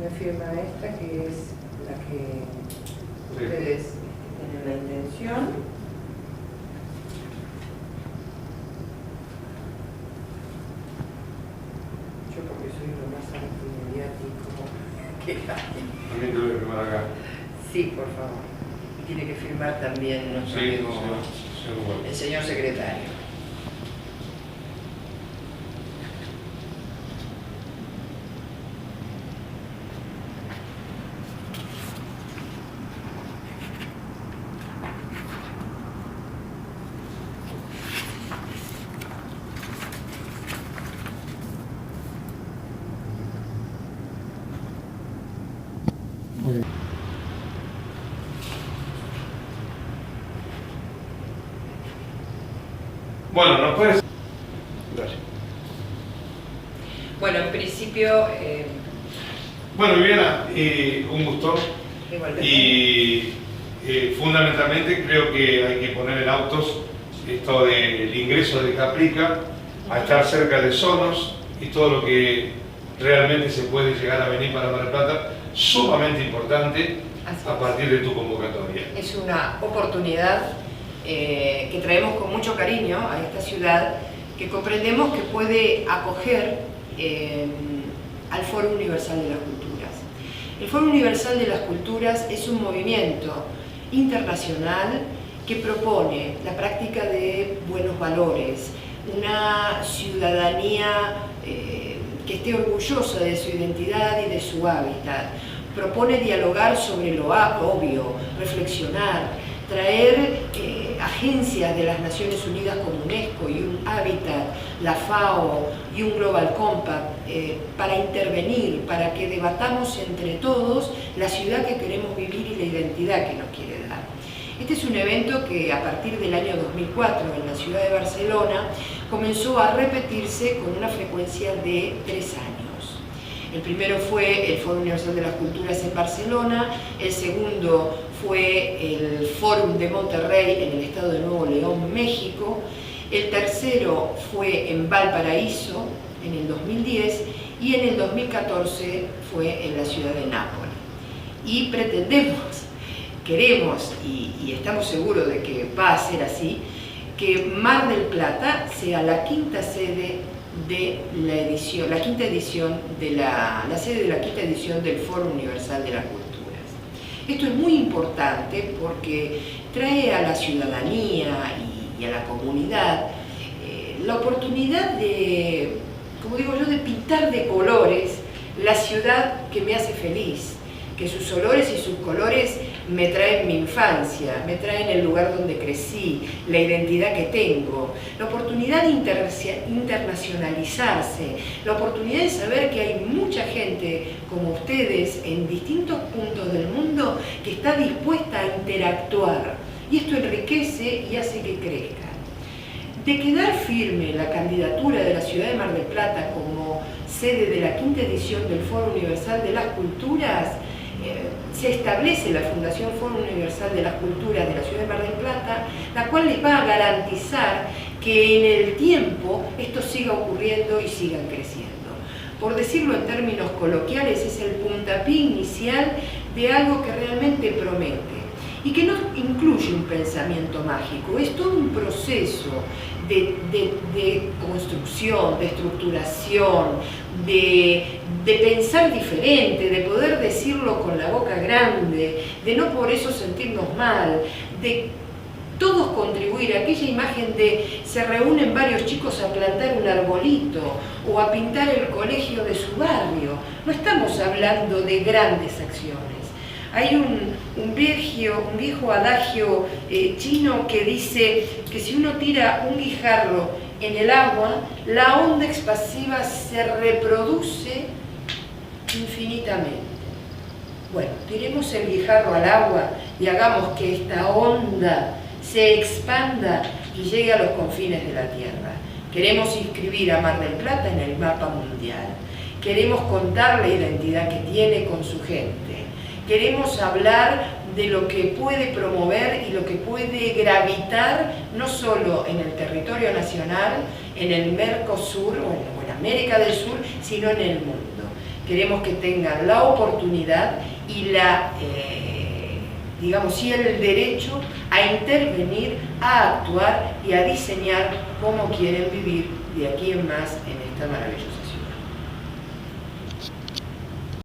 me firma esta, que es la que ustedes tienen la intención. Yo porque soy lo más antimediático que hay. También te voy a firmar acá. Sí, por favor. Y tiene que firmar también nuestro Sí, amigo, seguro. el señor secretario. Muy bien. Bueno, ¿nos puedes...? Gracias. Bueno, en principio, Bueno, Viviana, un gusto. igualmente. Y fundamentalmente creo que hay que poner en autos esto del ingreso de Caprica a estar cerca de Sonos y todo lo que realmente se puede llegar a venir para Mar del Plata, sumamente importante Así a es. partir de tu convocatoria. Es una oportunidad que traemos con mucho cariño a esta ciudad, que comprendemos que puede acoger al Foro Universal de las Culturas. El Foro Universal de las Culturas es un movimiento internacional que propone la práctica de buenos valores, una ciudadanía que esté orgullosa de su identidad y de su hábitat. Propone dialogar sobre lo obvio, reflexionar, traer agencias de las Naciones Unidas como UNESCO y un Hábitat, la FAO y un Global Compact para intervenir, para que debatamos entre todos la ciudad que queremos vivir y la identidad que nos quiere dar. Este es un evento que a partir del año 2004 en la ciudad de Barcelona comenzó a repetirse con una frecuencia de 3 años. El primero fue el Foro Universal de las Culturas en Barcelona, el segundo fue el Fórum de Monterrey en el estado de Nuevo León, México, el tercero fue en Valparaíso en el 2010 y en el 2014 fue en la ciudad de Nápoles. Y pretendemos, queremos y estamos seguros de que va a ser así, que Mar del Plata sea la quinta sede de la edición, la sede de la quinta edición del Foro Universal de las Culturas. Esto es muy importante porque trae a la ciudadanía y a la comunidad la oportunidad de, como digo yo, de pintar de colores la ciudad que me hace feliz, que sus olores y sus colores me traen mi infancia, me traen el lugar donde crecí, la identidad que tengo, la oportunidad de internacionalizarse, la oportunidad de saber que hay mucha gente como ustedes en distintos puntos del mundo que está dispuesta a interactuar, y esto enriquece y hace que crezca. De quedar firme la candidatura de la ciudad de Mar del Plata como sede de la quinta edición del Foro Universal de las Culturas, se establece la Fundación Foro Universal de las Culturas de la ciudad de Mar del Plata, la cual les va a garantizar que en el tiempo esto siga ocurriendo y sigan creciendo. Por decirlo en términos coloquiales, es el puntapié inicial de algo que realmente promete y que no incluye un pensamiento mágico, es todo un proceso de construcción, de estructuración, de pensar diferente, de poder decirlo con la boca grande, de no por eso sentirnos mal, de todos contribuir a aquella imagen de se reúnen varios chicos a plantar un arbolito o a pintar el colegio de su barrio. No estamos hablando de grandes acciones. Hay un viejo adagio chino que dice que si uno tira un guijarro en el agua, la onda expansiva se reproduce infinitamente. Bueno, tiremos el guijarro al agua y hagamos que esta onda se expanda y llegue a los confines de la Tierra. Queremos inscribir a Mar del Plata en el mapa mundial. Queremos contar la identidad que tiene con su gente. Queremos hablar de lo que puede promover y lo que puede gravitar no solo en el territorio nacional, en el Mercosur o en América del Sur, sino en el mundo. queremos que tengan la oportunidad y digamos, y el derecho a intervenir, a actuar y a diseñar cómo quieren vivir de aquí en más en esta maravillosa ciudad.